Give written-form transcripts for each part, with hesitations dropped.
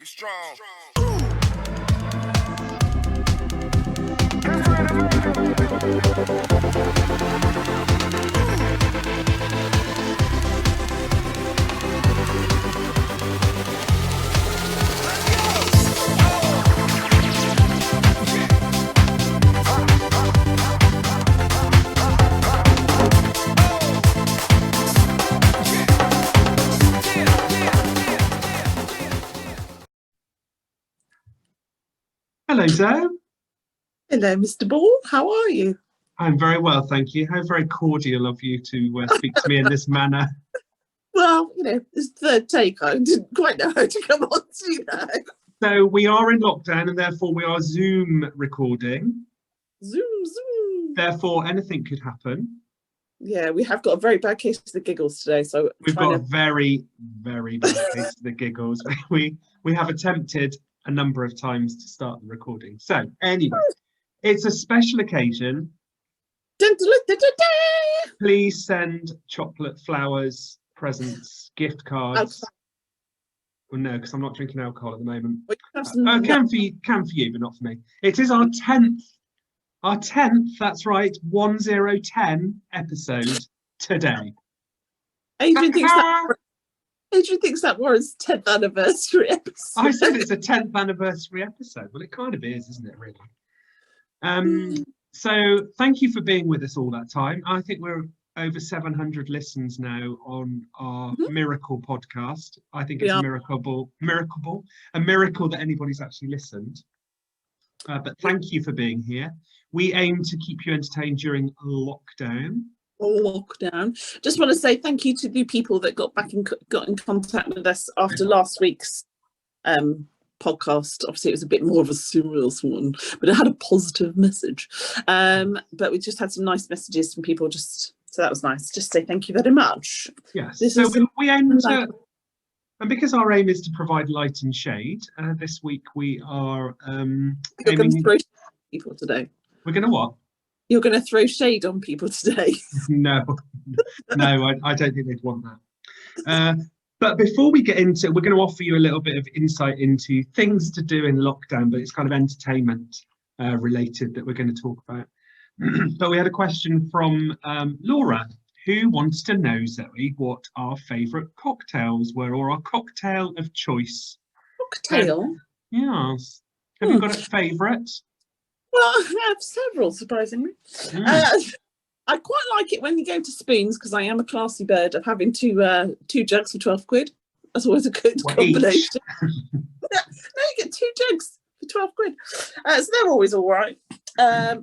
Be strong. Hello, Zoe. Hello, Mr. Ball. How are you? I'm very well, thank you. How very cordial of you to speak to me in this manner. Well, it's the third take. I didn't quite know how to come on to that. So we are in lockdown and therefore we are Zoom recording. Zoom. Therefore, anything could happen. Yeah, we have got a very bad case of the giggles today. So We've got a very, very bad case of the giggles. We have attempted a number of times to start the recording. So anyway, it's a special occasion. Please send chocolate, flowers, presents, gift cards. Well, no, because I'm not drinking alcohol at the moment. Can for you, but not for me. It is our 10th. Our 10th, that's right, 1010 episode today. Adrian thinks that warrants 10th anniversary episode. I said it's a 10th anniversary episode. Well, it kind of is, isn't it, really? So thank you for being with us all that time. I think we're over 700 listens now on our Miracle podcast. I think it's a miracle that anybody's actually listened. But thank you for being here. We aim to keep you entertained during lockdown. Just want to say thank you to the people that got in contact with us after last week's podcast. Obviously, it was a bit more of a serious one, but it had a positive message. But we just had some nice messages from people. So that was nice. Just say thank you very much. Yes. So we aim to. And because our aim is to provide light and shade, this week we are aiming... You're going to throw people today. We're going to what? You're going to throw shade on people today. No, I don't think they'd want that. But before we get into it, we're going to offer you a little bit of insight into things to do in lockdown, but it's kind of entertainment related that we're going to talk about. But we had a question from Laura, who wants to know, Zoe, what our favourite cocktails were, or our cocktail of choice. Cocktail? Yes. Have you got a favourite? Well, I have several, surprisingly. I quite like it when you go to Spoons, because I am a classy bird, of having two jugs for 12 quid. That's always a good combination. No, you get 2 jugs for 12 quid. So they're always all right. I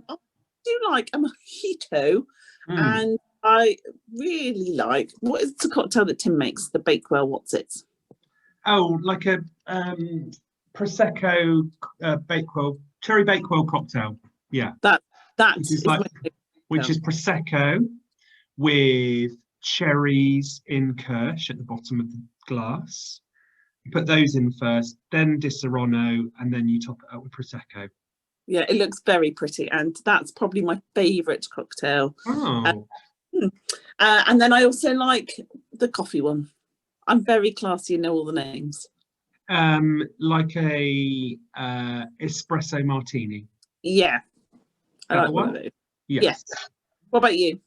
do like a mojito, and I really like, what is the cocktail that Tim makes? The Bakewell, what's it? Oh, like a Prosecco Bakewell, cherry Bakewell cocktail. Yeah. Which is Prosecco with cherries in Kirsch at the bottom of the glass. You put those in first, then Disaronno, and then you top it up with Prosecco. Yeah, it looks very pretty, and that's probably my favourite cocktail. Oh. And then I also like the coffee one. I'm very classy and know all the names. Like a espresso martini. Yeah. I like one of those. Yes. What about you?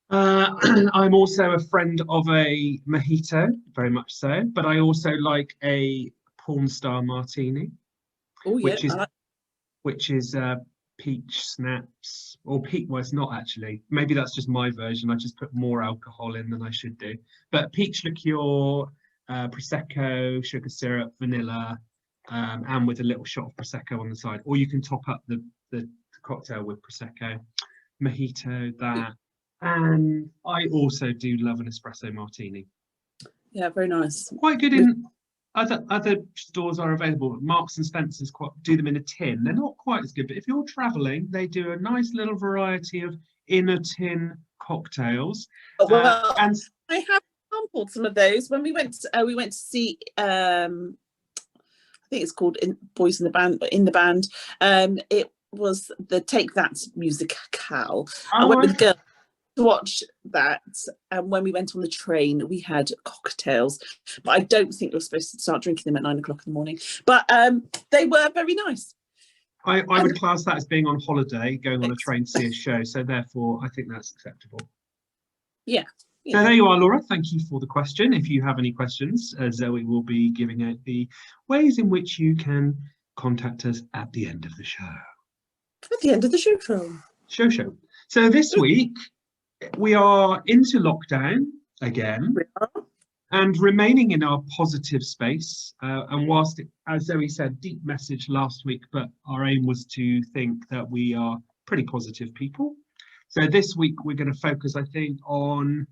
I'm also a friend of a mojito, very much so, but I also like a porn star martini. Oh, yeah. Which is peach snaps, or peach, well, it's not actually. Maybe that's just my version. I just put more alcohol in than I should do. But peach liqueur, Prosecco, sugar syrup, vanilla, and with a little shot of Prosecco on the side. Or you can top up the cocktail with Prosecco, mojito, that. And I also do love an espresso martini. Yeah, very nice. Quite good in other stores are available. Marks and Spencer's do them in a tin. They're not quite as good, but if you're traveling, they do a nice little variety of in a tin cocktails. Well, and I have sampled some of those when we went to see. I think it's called Boys in the Band. In the band, it was the Take That musical. I went with the girl. to watch that, and when we went on the train, we had cocktails, but I don't think you're supposed to start drinking them at 9 o'clock in the morning. But they were very nice. I would class that as being on holiday, going on a train to see a show. So therefore, I think that's acceptable. Yeah. So there you are, Laura. Thank you for the question. If you have any questions, Zoe will be giving out the ways in which you can contact us at the end of the show. At the end of the show, film. Show. So this week, we are into lockdown again and remaining in our positive space. And whilst, as Zoe said, deep message last week, but our aim was to think that we are pretty positive people. So this week, we're going to focus, I think, on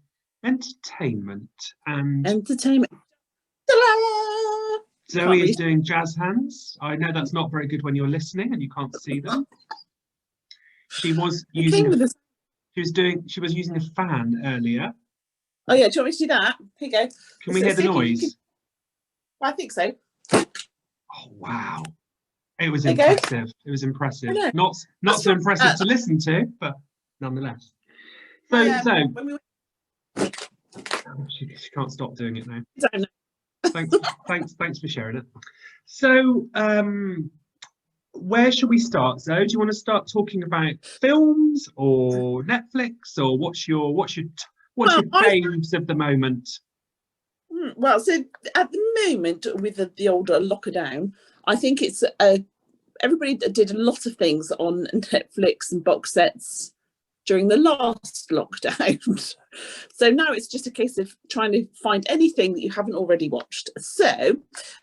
entertainment and entertainment. Zoe is doing jazz hands. I know that's not very good when you're listening and you can't see them. She was using a fan earlier. Oh yeah, do you want me to do that? Here you go. Can we hear the noise? I think so. Oh wow. It was impressive. It was impressive. Not so impressive to listen to, but nonetheless. She can't stop doing it now. Thanks for sharing it. So where should we start? So do you want to start talking about films or Netflix, or what's your faves of the moment? Well, so at the moment with the older lockdown, I think it's everybody did a lot of things on Netflix and box sets during the last lockdown. So now it's just a case of trying to find anything that you haven't already watched. So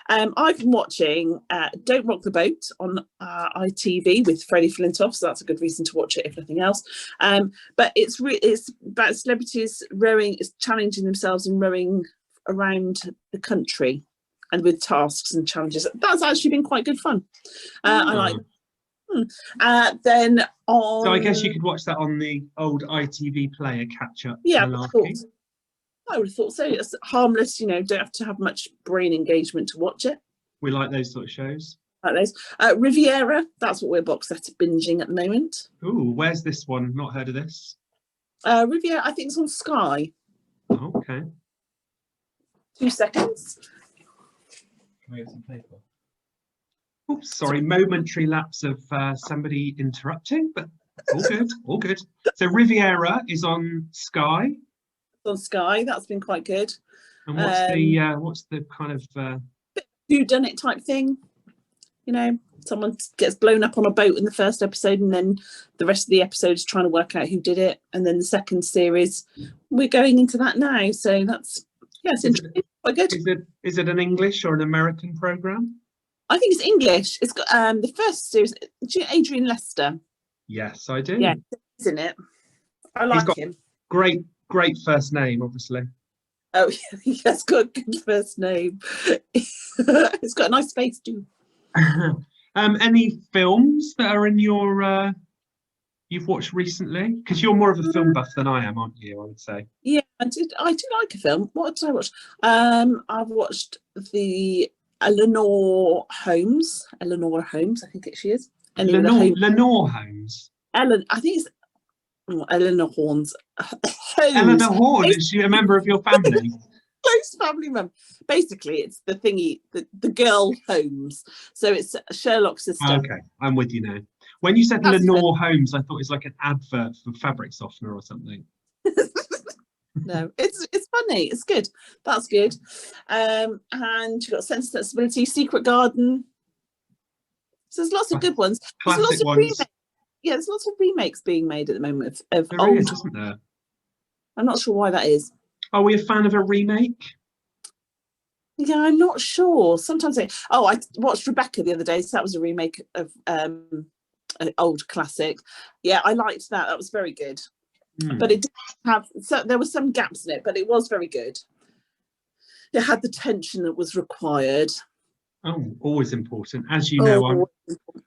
I've been watching Don't Rock the Boat on ITV with Freddie Flintoff, so that's a good reason to watch it if nothing else. But it's about celebrities rowing, it's challenging themselves and rowing around the country and with tasks and challenges. That's actually been quite good fun. I like. Then on. So I guess you could watch that on the old ITV player catch up. Yeah, I would have thought so. It's harmless, don't have to have much brain engagement to watch it. We like those sort of shows. Like those. Riviera, that's what we're box set binging at the moment. Ooh, where's this one? Not heard of this. Riviera, I think it's on Sky. Oh, okay. 2 seconds. Can I get some paper? Oops, sorry, momentary lapse of somebody interrupting, but all good. So Riviera is on Sky. It's on Sky, that's been quite good. And what's the kind of whodunit type thing? Someone gets blown up on a boat in the first episode, and then the rest of the episode is trying to work out who did it. And then the second series, we're going into that now. So that's it's interesting. Quite good. Is it an English or an American program? I think it's English. It's got the first series. Do you know Adrian Lester? Yes, I do. Yeah, he's in it. I like him. Great first name, obviously. Oh, yeah, he has got a good first name. It's got a nice face too. Any films that are in your you've watched recently? Because you're more of a film buff than I am, aren't you? I would say. Yeah, I do like a film. What did I watch? I've watched the Eleanor Holmes, I think she is. Lenore Holmes. I think it's Eleanor Horns. Eleanor Horn, is she a member of your family? Close family member. Basically, it's the thingy, the girl Holmes. So it's Sherlock's sister. Okay, I'm with you now. When you said Lenore Holmes, I thought it was like an advert for fabric softener or something. No, it's funny. It's good. That's good. And you've got Sense and Sensibility, Secret Garden. So there's lots of good ones. There's lots of remakes. Yeah, there's lots of remakes being made at the moment of there old. Is, isn't there? I'm not sure why that is. Are we a fan of a remake? Yeah, I'm not sure. Sometimes I watched Rebecca the other day, so that was a remake of an old classic. Yeah, I liked that. That was very good. But it did have, so there were some gaps in it, but it was very good. It had the tension that was required. Oh, always important. As you know,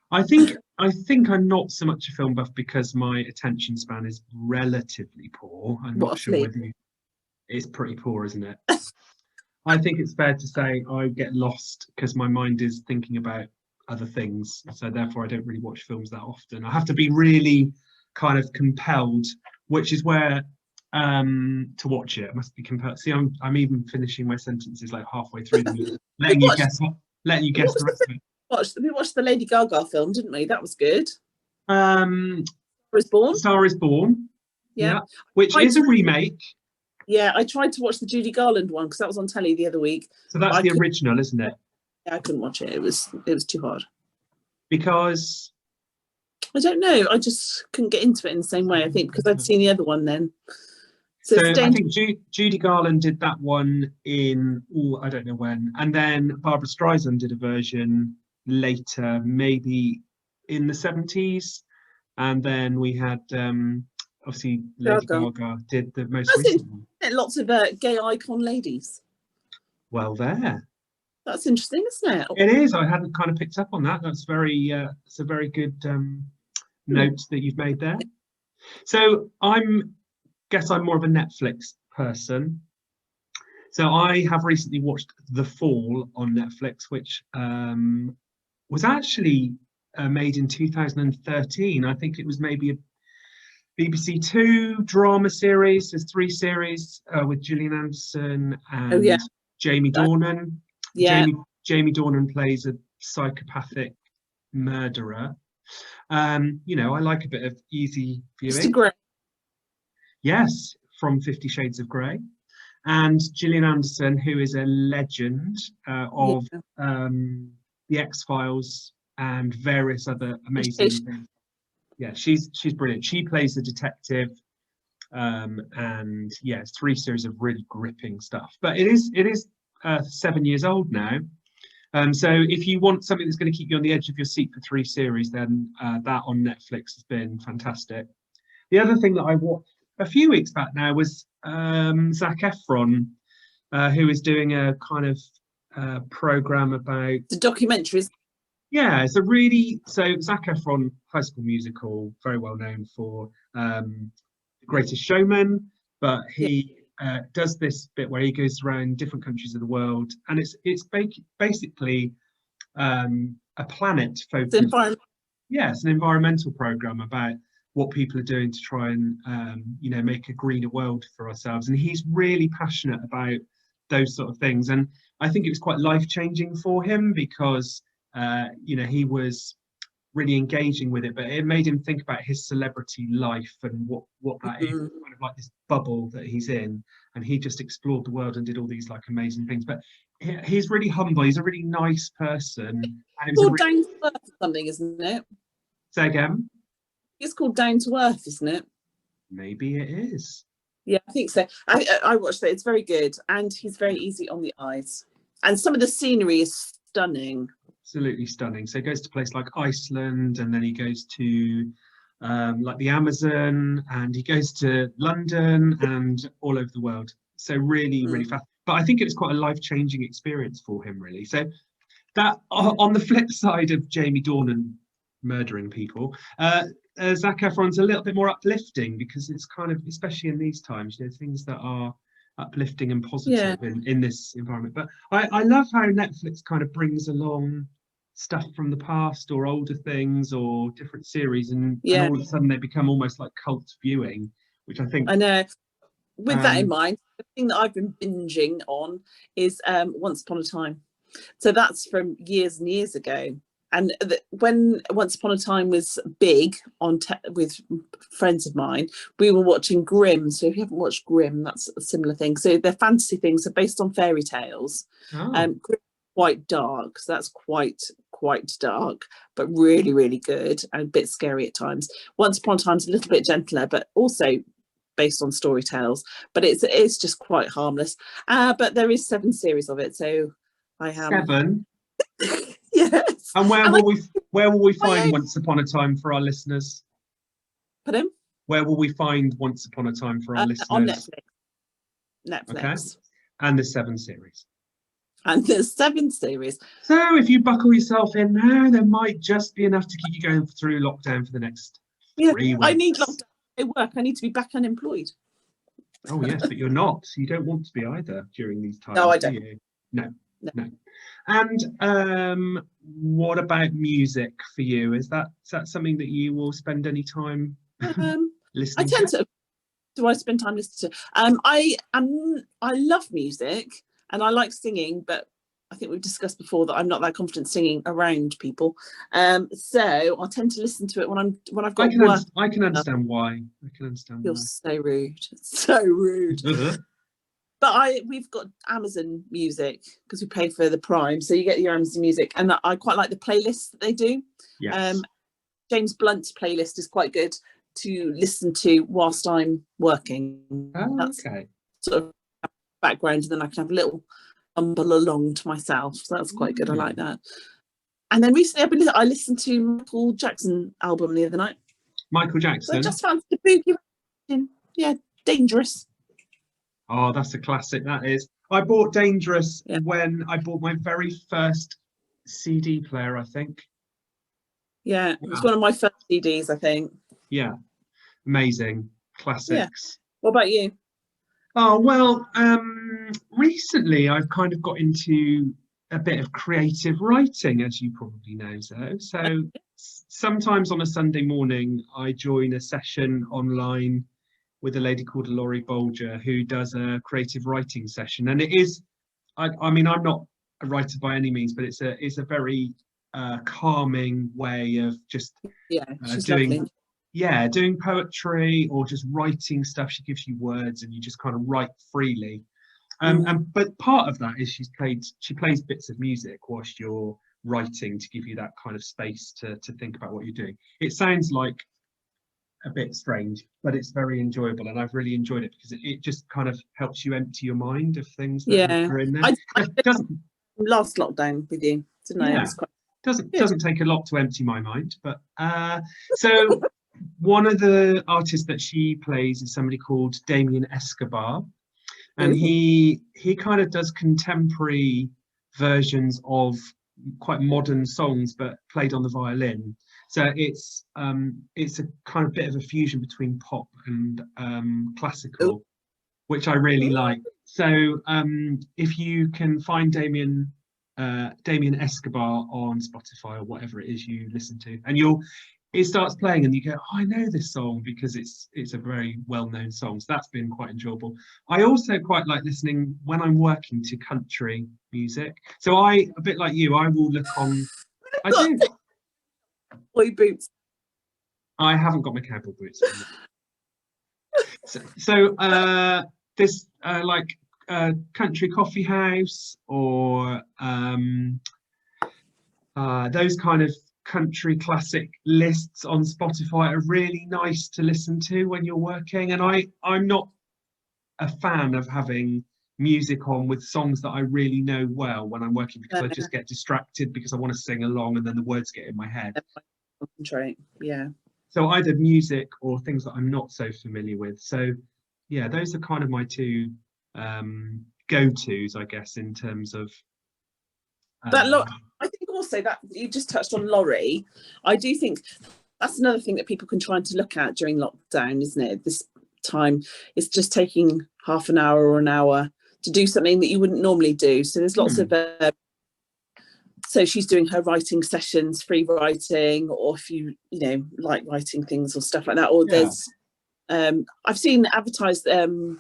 I think I'm not so much a film buff because my attention span is relatively poor. I'm not sure whether it's pretty poor, isn't it? I think it's fair to say I get lost because my mind is thinking about other things. So therefore I don't really watch films that often. I have to be really kind of compelled, which is where to watch it. I must be compared. See, I'm even finishing my sentences like halfway through them, We letting you guess the rest of it. We watched the Lady Gaga film, didn't we? That was good. Um, Star is Born. Star is Born. Yeah. Which is a remake. Yeah, I tried to watch the Judy Garland one because that was on telly the other week. So that's the original, isn't it? Yeah, I couldn't watch it. It was too hard. Because I don't know. I just couldn't get into it in the same way. I think because I'd seen the other one then. So I think Judy Garland did that one in I don't know when, and then Barbara Streisand did a version later, maybe in the 70s, and then we had obviously Lady Gaga did the most recent one. Lots of gay icon ladies. Well, that's interesting, isn't it? It is. I hadn't kind of picked up on that. That's it's a very good note that you've made there. So guess I'm more of a Netflix person. So I have recently watched The Fall on Netflix, which was actually made in 2013. I think it was maybe a BBC Two drama series. There's 3 series with Gillian Anderson and Jamie Dornan. Yeah. Jamie Dornan plays a psychopathic murderer. You know, I like a bit of easy viewing. Mr. Grey. Yes, from 50 Shades of Grey. And Gillian Anderson, who is a legend of The X-Files and various other amazing things. Yeah, she's brilliant. She plays a detective, and yeah, it's 3 series of really gripping stuff. But it is 7 years old now. So if you want something that's going to keep you on the edge of your seat for 3 series, then that on Netflix has been fantastic. The other thing that I watched a few weeks back now was Zac Efron, who is doing a kind of program about the documentaries. Yeah, so Zac Efron, High School Musical, very well known for The Greatest Showman, but he does this bit where he goes around different countries of the world, and it's basically a planet focused. Yeah, it's an environmental program about what people are doing to try and make a greener world for ourselves, and he's really passionate about those sort of things, and I think it was quite life-changing for him because he was really engaging with it, but it made him think about his celebrity life and what that is, kind of like this bubble that he's in, and he just explored the world and did all these like amazing things. But he's really humble, he's a really nice person, and it was called Down to Earth or something, isn't it? Say again? It's called Down to Earth, isn't it? Maybe it is. Yeah, I think so. I watched it. It's very good, and he's very easy on the eyes, and some of the scenery is stunning. Absolutely stunning. So he goes to a place like Iceland, and then he goes to like the Amazon, and he goes to London and all over the world. So really, really fast. But I think it was quite a life-changing experience for him, really. So that on the flip side of Jamie Dornan murdering people, Zac Efron's a little bit more uplifting, because it's kind of, especially in these times, things that are uplifting and positive in this environment. But I love how Netflix kind of brings along stuff from the past or older things or different series, and all of a sudden they become almost like cult viewing, which I think. I know. With that in mind, the thing that I've been binging on is Once Upon a Time. So that's from years and years ago. And when Once Upon a Time was big with friends of mine, we were watching Grimm. So if you haven't watched Grimm, that's a similar thing. So they're fantasy things, are based on fairy tales. Grimm, quite dark. So that's quite dark, but really, really good and a bit scary at times. Once Upon a Time's a little bit gentler, but also based on story tales. But it's just quite harmless. But there is 7 series of it. So I am 7. Yes. And where will we find Once Upon a Time for our listeners? Pardon? Where will we find Once Upon a Time for our listeners? On Netflix. Okay. And the 7 series. And there's 7 series. So if you buckle yourself in now, there might just be enough to keep you going through lockdown for the next 3 weeks. I need lockdown to work. I need to be back unemployed. Oh yes, but you're not. You don't want to be either during these times. No, I don't. No. And what about music for you? Is that something that you will spend any time listening I tend to do I spend time listening to? I love music and I like singing, but I think we've discussed before that I'm not that confident singing around people. So I tend to listen to it when I've got work. I can understand why. I can understand You're why. so rude. So rude. But we've got Amazon Music because we pay for the Prime, so you get your Amazon Music, and I quite like the playlists that they do. Yes. James Blunt's playlist is quite good to listen to whilst I'm working. Oh, that's okay. sort of background, and then I can have a little mumble along to myself. So that's quite good. I like that. And then recently I listened to Michael Jackson album the other night. Michael Jackson. So I just found the boogie. Yeah, Dangerous. Oh, that's a classic. That is. I bought Dangerous when I bought my very first CD player, I think. Yeah, it was one of my first CDs, I think. Yeah, amazing classics. Yeah. What about you? Oh, well, recently I've kind of got into a bit of creative writing, as you probably know, Zoe. So sometimes on a Sunday morning, I join a session online with a lady called Laurie Bolger, who does a creative writing session. And it is, I mean, I'm not a writer by any means, but it's a very calming way of just doing poetry or just writing stuff. She gives you words and you just kind of write freely. But part of that is she plays bits of music whilst you're writing to give you that kind of space to think about what you're doing. It sounds like a bit strange, but it's very enjoyable, and I've really enjoyed it because it just kind of helps you empty your mind of things that are in there. I doesn't last lockdown with you, didn't I? Yeah. Doesn't take a lot to empty my mind, but so one of the artists that she plays is somebody called Damien Escobar, and he kind of does contemporary versions of quite modern songs but played on the violin. So it's a kind of bit of a fusion between pop and classical, which I really like. So if you can find Damien Escobar on Spotify or whatever it is you listen to, and it starts playing and you go, oh, I know this song because it's a very well-known song. So that's been quite enjoyable. I also quite like listening when I'm working to country music. So a bit like you, I will look on. I do. Boy boots. I haven't got my cowboy boots on. So this like country coffee house or those kind of country classic lists on Spotify are really nice to listen to when you're working. And I'm not a fan of having music on with songs that I really know well when I'm working, because I just get distracted because I want to sing along and then the words get in my head. Concentrate. Yeah. So either music or things that I'm not so familiar with. So yeah, those are kind of my two go-tos, I guess, in terms of I think also that you just touched on Laurie. I do think that's another thing that people can try to look at during lockdown, isn't it? This time is just taking half an hour or an hour to do something that you wouldn't normally do. So there's lots of so she's doing her writing sessions, free writing, or if you like writing things or stuff like that. Or there's I've seen advertised the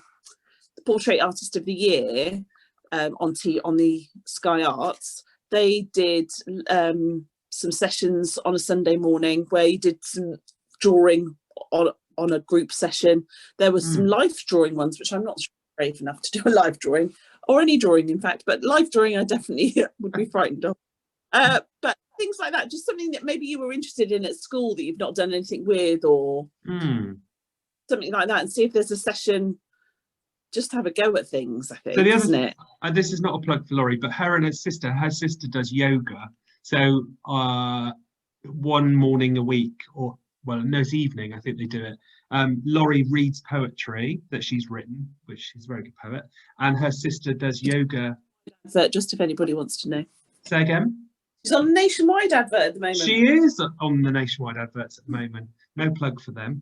Portrait Artist of the Year on the Sky Arts. They did some sessions on a Sunday morning where you did some drawing on a group session. There was some life drawing ones, which I'm not brave enough to do a live drawing, or any drawing in fact, but live drawing I definitely would be frightened of. But things like that, just something that maybe you were interested in at school that you've not done anything with, or something like that, and see if there's a session. Just have a go at things, I think, isn't it? This is not a plug for Laurie, but her sister does yoga. So one morning a week, or it's evening, I think they do it. Laurie reads poetry that she's written, which she's a very good poet, and her sister does yoga. Just if anybody wants to know. Say again? She's on a nationwide advert at the moment. She is on the nationwide adverts at the moment. No plug for them.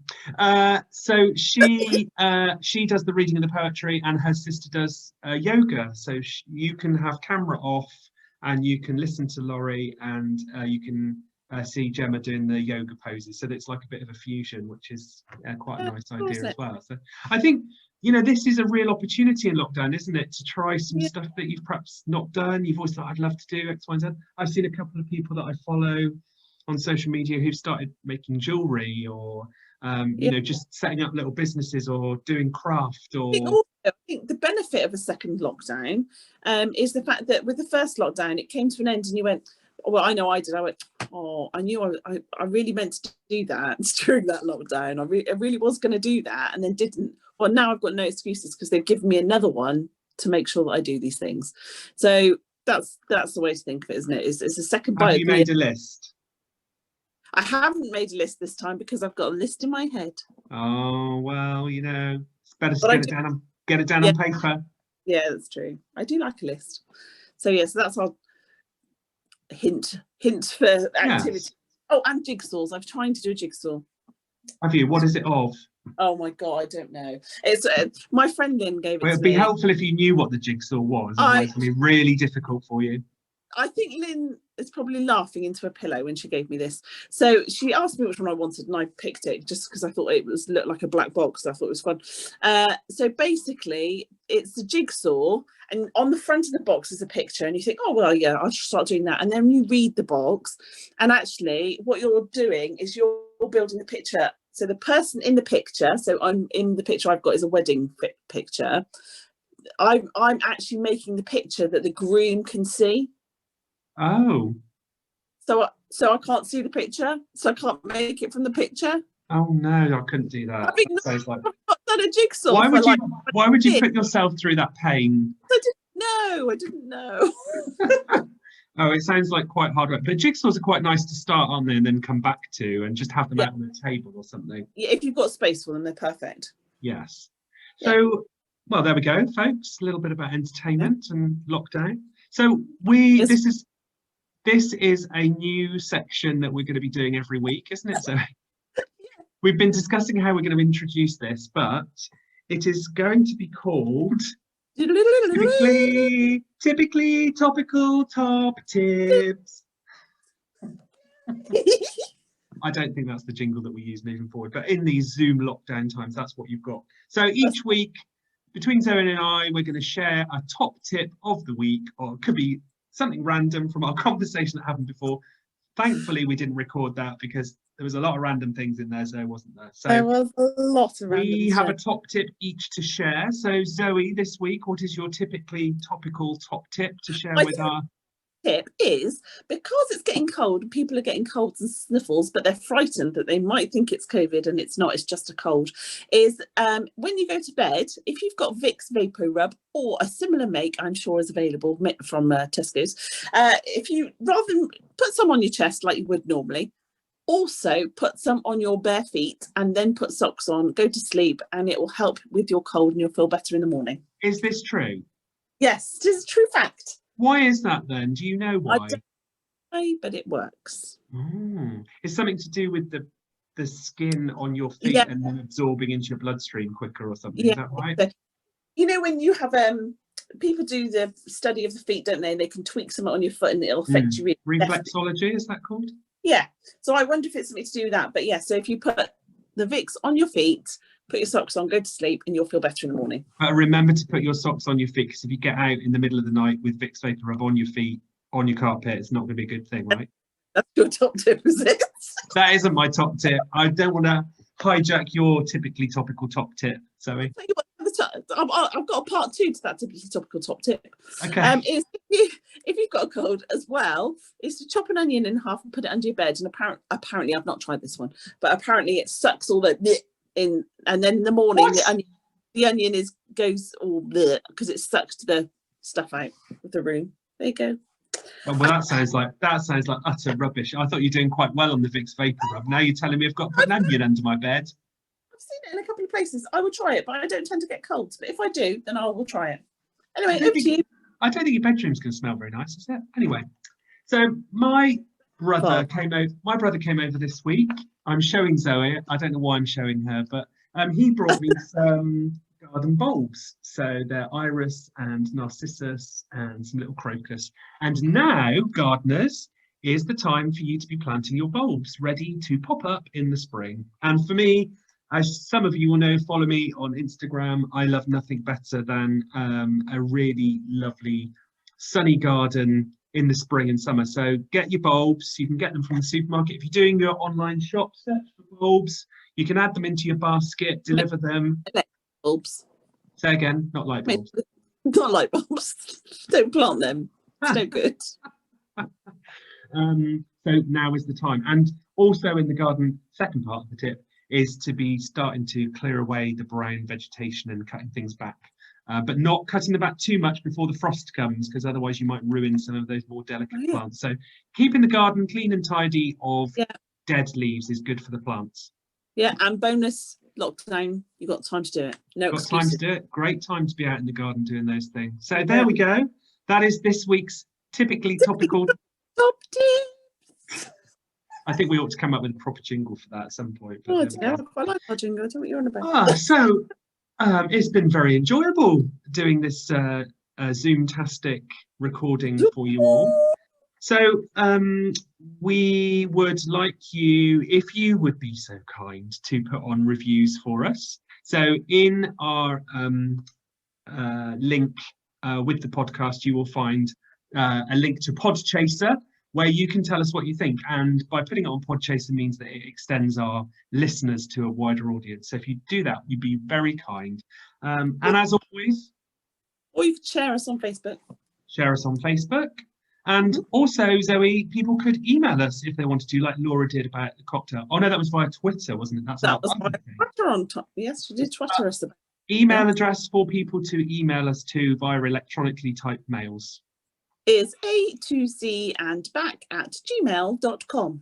So she does the reading of the poetry, and her sister does yoga. So you can have camera off, and you can listen to Laurie, and you can see Gemma doing the yoga poses, so it's like a bit of a fusion, which is quite a nice idea as well. So I think, you know, this is a real opportunity in lockdown, isn't it, to try some stuff that you've perhaps not done. You've always thought, I'd love to do X, Y, and Z. I've seen a couple of people that I follow on social media who've started making jewelry, or you know, just setting up little businesses or doing craft. Or I think the benefit of a second lockdown is the fact that with the first lockdown, it came to an end and you went, well, I know I did. I went, oh, I knew I really meant to do that during that lockdown. I really was going to do that and then didn't. Well, now I've got no excuses because they've given me another one to make sure that I do these things. So that's the way to think of it, isn't it? It's a second bite. Have you made a list? I haven't made a list this time because I've got a list in my head. Oh, well, you know, it's better to get it down on paper. Yeah, that's true. I do like a list. So yes, that's our hint for activity. Yes. Oh, and jigsaws. I'm trying to do a jigsaw. Have you? What is it of? Oh my god, I don't know. It's my friend Lynn gave it to me. It'd be helpful if you knew what the jigsaw was. Otherwise it'd be really difficult for you. I think Lynn is probably laughing into a pillow when she gave me this. So she asked me which one I wanted and I picked it just because I thought it looked like a black box. I thought it was fun. So basically it's a jigsaw and on the front of the box is a picture and you think, oh, well, yeah, I'll start doing that. And then you read the box and actually what you're doing is you're building a picture. So the person in the picture, so I'm in the picture I've got is a wedding picture. I'm actually making the picture that the groom can see. Oh. So I can't see the picture, so I can't make it from the picture. Oh no, I couldn't do that. I've not done a jigsaw. Why would you put yourself through that pain? I didn't know. Oh, it sounds like quite hard work. But jigsaws are quite nice to start on and then come back to and just have them out on the table or something. Yeah, if you've got space for them, they're perfect. Yes. So, well, there we go, folks. A little bit about entertainment and lockdown. So this is a new section that we're going to be doing every week, isn't it? So we've been discussing how we're going to introduce this, but it is going to be called typically topical top tips. I don't think that's the jingle that we use moving forward, but in these Zoom lockdown times, that's what you've got. So each week between Zoe and I, we're going to share a top tip of the week, or it could be something random from our conversation that happened before. Thankfully, we didn't record that because there was a lot of random things in there, Zoe, wasn't there? So there was a lot of random. We have a top tip each to share. So Zoe, this week, what is your typically topical top tip to share with our... tip is, because it's getting cold and people are getting colds and sniffles but they're frightened that they might think it's COVID and it's not, it's just a cold, is when you go to bed, if you've got Vicks Vapor Rub or a similar make, I'm sure is available from Tesco's, if you rather than put some on your chest like you would normally, also put some on your bare feet and then put socks on, go to sleep, and it will help with your cold and you'll feel better in the morning. Is this true? Yes, it is a true fact. Why is that then? Do you know why? I don't know, but it works. It's something to do with the skin on your feet and then absorbing into your bloodstream quicker or something. Is that right? You know, when you have people do the study of the feet, don't they? They can tweak something on your foot and it'll affect you. Reflexology, is that called? Yeah. So I wonder if it's something to do with that. But yeah, so if you put the Vicks on your feet, put your socks on, go to sleep, and you'll feel better in the morning. But remember to put your socks on your feet, because if you get out in the middle of the night with Vicks Vapor Rub on your feet, on your carpet, it's not going to be a good thing, right? That's your top tip, is it? That isn't my top tip. I don't want to hijack your typically topical top tip, Zoe. I've got a part 2 to that typically topical top tip. Okay. If you've got a cold as well, is to chop an onion in half and put it under your bed. And apparently, I've not tried this one, but apparently it sucks all the in, and then in the morning the onion goes all because it sucks the stuff out of the room. There you go. Oh, well, that sounds like utter rubbish. I thought you were doing quite well on the Vicks Vapor Rub. Now you're telling me I've got to put an onion under my bed. I've seen it in a couple of places. I would try it, but I don't tend to get colds. But if I do, then I will try it. Anyway, over to you. I don't think your bedroom's going to smell very nice, is it? Anyway, so my brother came over this week. I'm showing Zoe. I don't know why I'm showing her, but he brought me some garden bulbs. So they're iris and narcissus and some little crocus. And now, gardeners, is the time for you to be planting your bulbs ready to pop up in the spring. And for me, as some of you will know, follow me on Instagram. I love nothing better than a really lovely sunny garden in the spring and summer. So get your bulbs. You can get them from the supermarket. If you're doing your online shop, search for bulbs. You can add them into your basket, deliver them. Bulbs. Say again, not light bulbs. Not light bulbs. Don't plant them. It's no good. So now is the time. And also in the garden, second part of the tip is to be starting to clear away the brown vegetation and cutting things back. But not cutting them back too much before the frost comes, because otherwise you might ruin some of those more delicate plants. So keeping the garden clean and tidy of dead leaves is good for the plants. Yeah, and bonus lockdown, you've got time to do it. No excuses. Got time to do it. Great time to be out in the garden doing those things. So there we go. That is this week's typically topical top tips. I think we ought to come up with a proper jingle for that at some point. I quite like our jingle. I don't know what you're on about. So it's been very enjoyable doing this Zoom-tastic recording for you all. So we would like you, if you would be so kind, to put on reviews for us. So in our link with the podcast, you will find a link to Podchaser, where you can tell us what you think. And by putting it on Podchaser means that it extends our listeners to a wider audience. So if you do that, you'd be very kind. And as always... Or you could share us on Facebook. Share us on Facebook. And also, Zoe, people could email us if they wanted to, like Laura did about the cocktail. Oh, no, that was via Twitter, wasn't it? That was via Twitter on top. Yes, you did Twitter us about it. Email address for people to email us to via electronically typed mails is AtoZee&back at gmail.com.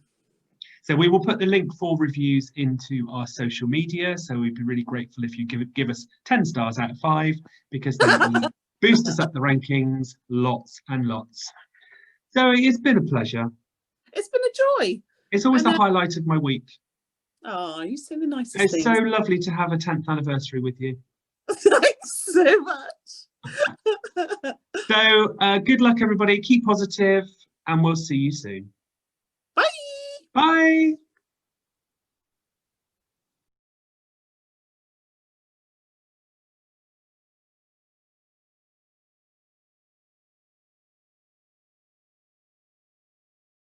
So we will put the link for reviews into our social media. So we'd be really grateful if you give us 10 stars out of 5, because that will boost us up the rankings lots and lots. So it's been a pleasure. It's been a joy. It's always the highlight of my week. Oh, you say the nicest things. It's so lovely to have a 10th anniversary with you. Thanks so much. So good luck, everybody. Keep positive, and we'll see you soon. Bye. Bye.